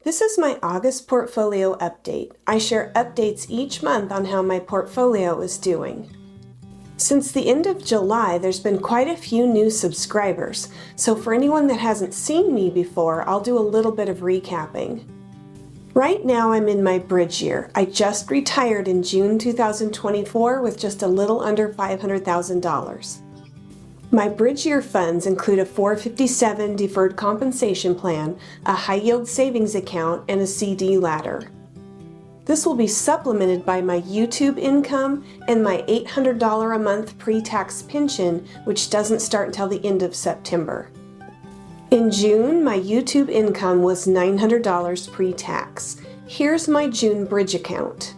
This is my August portfolio update. I share updates each month on how my portfolio is doing. Since the end of July, there's been quite a few new subscribers, so for anyone that hasn't seen me before, I'll do a little bit of recapping. Right now I'm in my bridge year. I just retired in June 2024 with just a little under $500,000. My bridge year funds include a 457 deferred compensation plan, a high-yield savings account, and a CD ladder. This will be supplemented by my YouTube income and my $800 a month pre-tax pension, which doesn't start until the end of September. In June, my YouTube income was $900 pre-tax. Here's my June bridge account.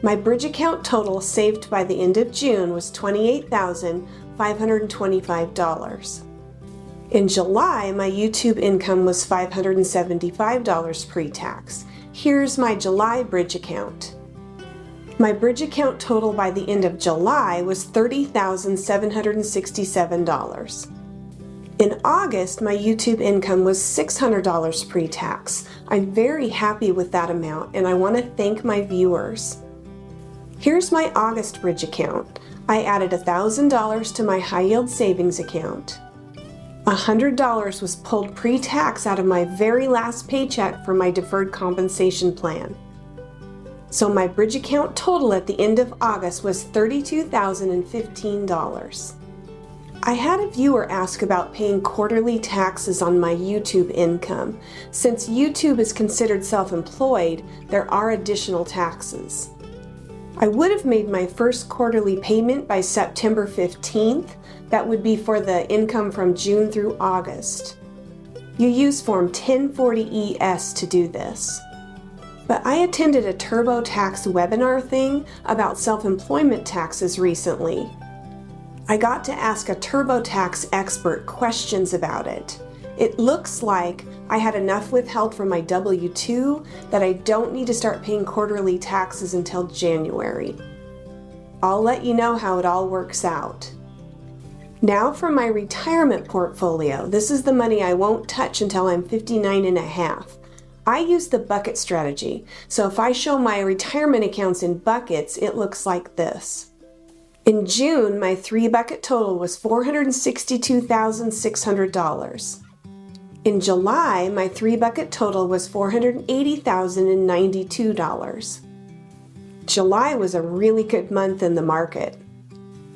My bridge account total saved by the end of June was $28,525. In July, my YouTube income was $575 pre-tax. Here's my July bridge account. My bridge account total by the end of July was $30,767. In August, my YouTube income was $600 pre-tax. I'm very happy with that amount, and I want to thank my viewers. Here's my August bridge account. I added $1,000 to my high-yield savings account. $100 was pulled pre-tax out of my very last paycheck for my deferred compensation plan. So my bridge account total at the end of August was $32,015. I had a viewer ask about paying quarterly taxes on my YouTube income. Since YouTube is considered self-employed, there are additional taxes. I would have made my first quarterly payment by September 15th. That would be for the income from June through August. You use Form 1040-ES to do this. But I attended a TurboTax webinar thing about self-employment taxes recently. I got to ask a TurboTax expert questions about it. It looks like I had enough withheld from my W-2 that I don't need to start paying quarterly taxes until January. I'll let you know how it all works out. Now for my retirement portfolio. This is the money I won't touch until I'm 59 and a half. I use the bucket strategy, so if I show my retirement accounts in buckets, it looks like this. In June, my 3-bucket total was $462,600. In July, my 3-bucket total was $480,092. July was a really good month in the market.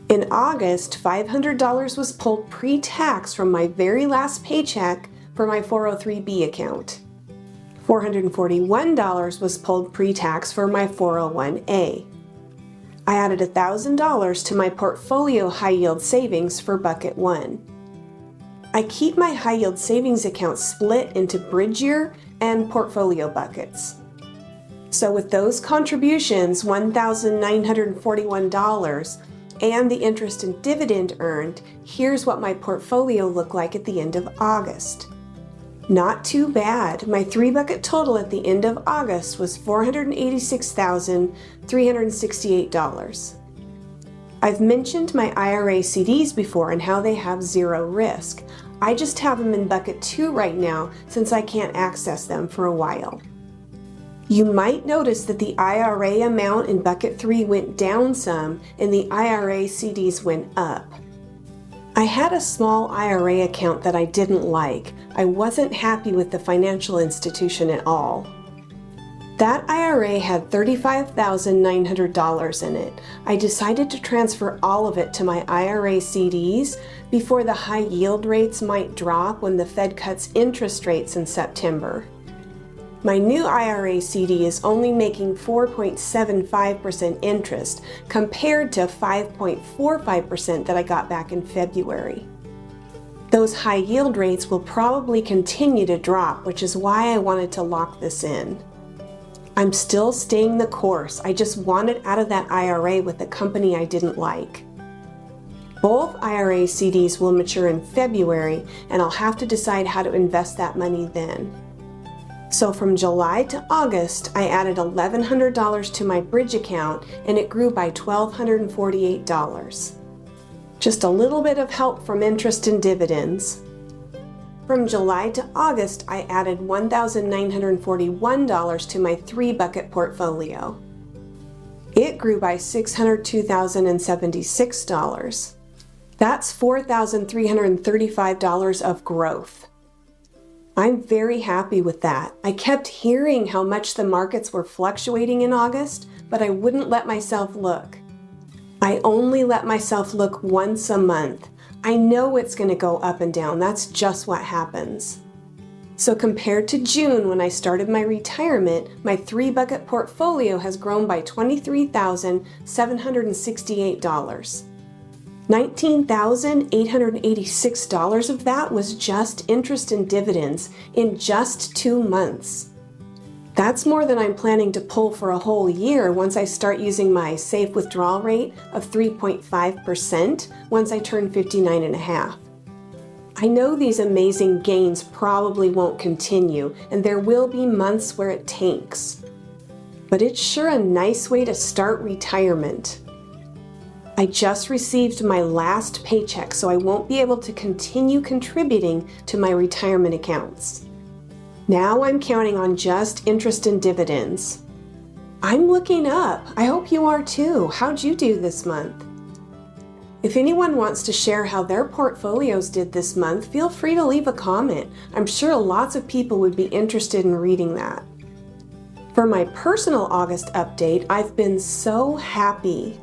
In August, $500 was pulled pre-tax from my very last paycheck for my 403B account. $441 was pulled pre-tax for my 401A. I added $1,000 to my portfolio high-yield savings for bucket 1. I keep my high-yield savings account split into bridge year and portfolio buckets. So with those contributions, $1,941, and the interest and dividend earned, here's what my portfolio looked like at the end of August. Not too bad. My 3-bucket total at the end of August was $486,368. I've mentioned my IRA CDs before and how they have zero risk. I just have them in bucket 2 right now since I can't access them for a while. You might notice that the IRA amount in bucket 3 went down some and the IRA CDs went up. I had a small IRA account that I didn't like. I wasn't happy with the financial institution at all. That IRA had $35,900 in it. I decided to transfer all of it to my IRA CDs before the high yield rates might drop when the Fed cuts interest rates in September. My new IRA CD is only making 4.75% interest compared to 5.45% that I got back in February. Those high yield rates will probably continue to drop, which is why I wanted to lock this in. I'm still staying the course. I just wanted out of that IRA with a company I didn't like. Both IRA CDs will mature in February, and I'll have to decide how to invest that money then. So from July to August, I added $1,100 to my bridge account, and it grew by $1,248. Just a little bit of help from interest and dividends. From July to August, I added $1,941 to my 3-bucket portfolio. It grew by $602,076. That's $4,335 of growth. I'm very happy with that. I kept hearing how much the markets were fluctuating in August, but I wouldn't let myself look. I only let myself look once a month. I know it's going to go up and down. That's just what happens. So compared to June when I started my retirement, my 3-bucket portfolio has grown by $23,768. $19,886 of that was just interest and dividends in just 2 months. That's more than I'm planning to pull for a whole year once I start using my safe withdrawal rate of 3.5% once I turn 59 and a half. I know these amazing gains probably won't continue, and there will be months where it tanks. But it's sure a nice way to start retirement. I just received my last paycheck, so I won't be able to continue contributing to my retirement accounts. Now I'm counting on just interest and dividends. I'm looking up. I hope you are too. How'd you do this month? If anyone wants to share how their portfolios did this month, feel free to leave a comment. I'm sure lots of people would be interested in reading that. For my personal August update, I've been so happy.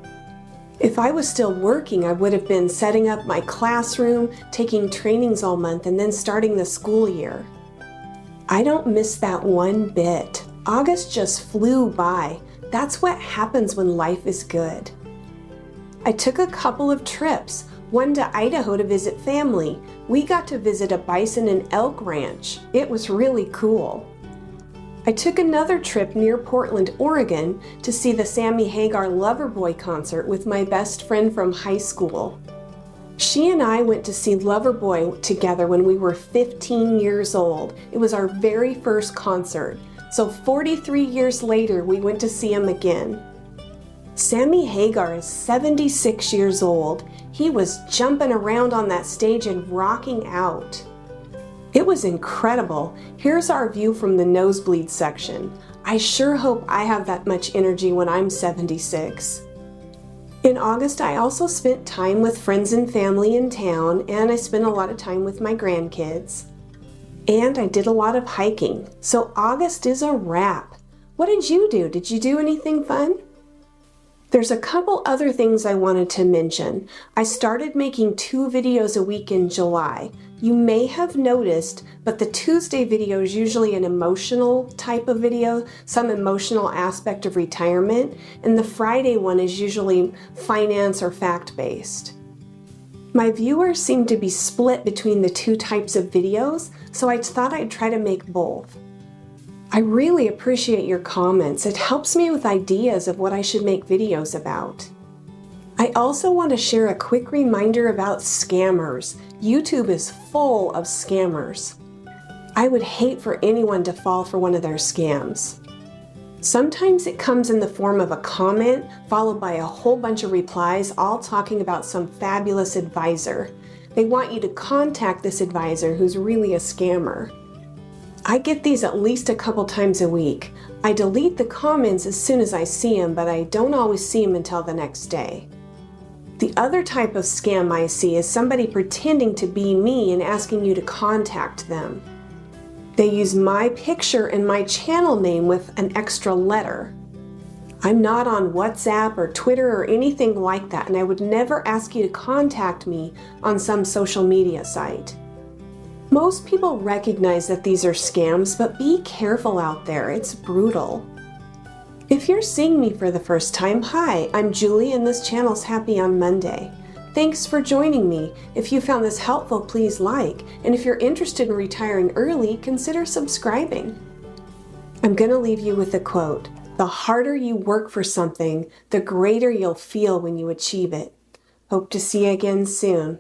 If I was still working, I would have been setting up my classroom, taking trainings all month, and then starting the school year. I don't miss that one bit. August just flew by. That's what happens when life is good. I took a couple of trips, one to Idaho to visit family. We got to visit a bison and elk ranch. It was really cool. I took another trip near Portland, Oregon to see the Sammy Hagar Loverboy concert with my best friend from high school. She and I went to see Loverboy together when we were 15 years old. It was our very first concert. So 43 years later, we went to see him again. Sammy Hagar is 76 years old. He was jumping around on that stage and rocking out. It was incredible. Here's our view from the nosebleed section. I sure hope I have that much energy when I'm 76. In August, I also spent time with friends and family in town, and I spent a lot of time with my grandkids. And I did a lot of hiking. So August is a wrap. What did you do? Did you do anything fun? There's a couple other things I wanted to mention. I started making 2 videos a week in July. You may have noticed, but the Tuesday video is usually an emotional type of video, some emotional aspect of retirement, and the Friday one is usually finance or fact-based. My viewers seem to be split between the 2 types of videos, so I thought I'd try to make both. I really appreciate your comments. It helps me with ideas of what I should make videos about. I also want to share a quick reminder about scammers. YouTube is full of scammers. I would hate for anyone to fall for one of their scams. Sometimes it comes in the form of a comment followed by a whole bunch of replies, all talking about some fabulous advisor. They want you to contact this advisor who's really a scammer. I get these at least a couple times a week. I delete the comments as soon as I see them, but I don't always see them until the next day. The other type of scam I see is somebody pretending to be me and asking you to contact them. They use my picture and my channel name with an extra letter. I'm not on WhatsApp or Twitter or anything like that, and I would never ask you to contact me on some social media site. Most people recognize that these are scams, but be careful out there. It's brutal. If you're seeing me for the first time, hi, I'm Julie and this channel's Happy on Monday. Thanks for joining me. If you found this helpful, please like, and if you're interested in retiring early, consider subscribing. I'm going to leave you with a quote. The harder you work for something, the greater you'll feel when you achieve it. Hope to see you again soon.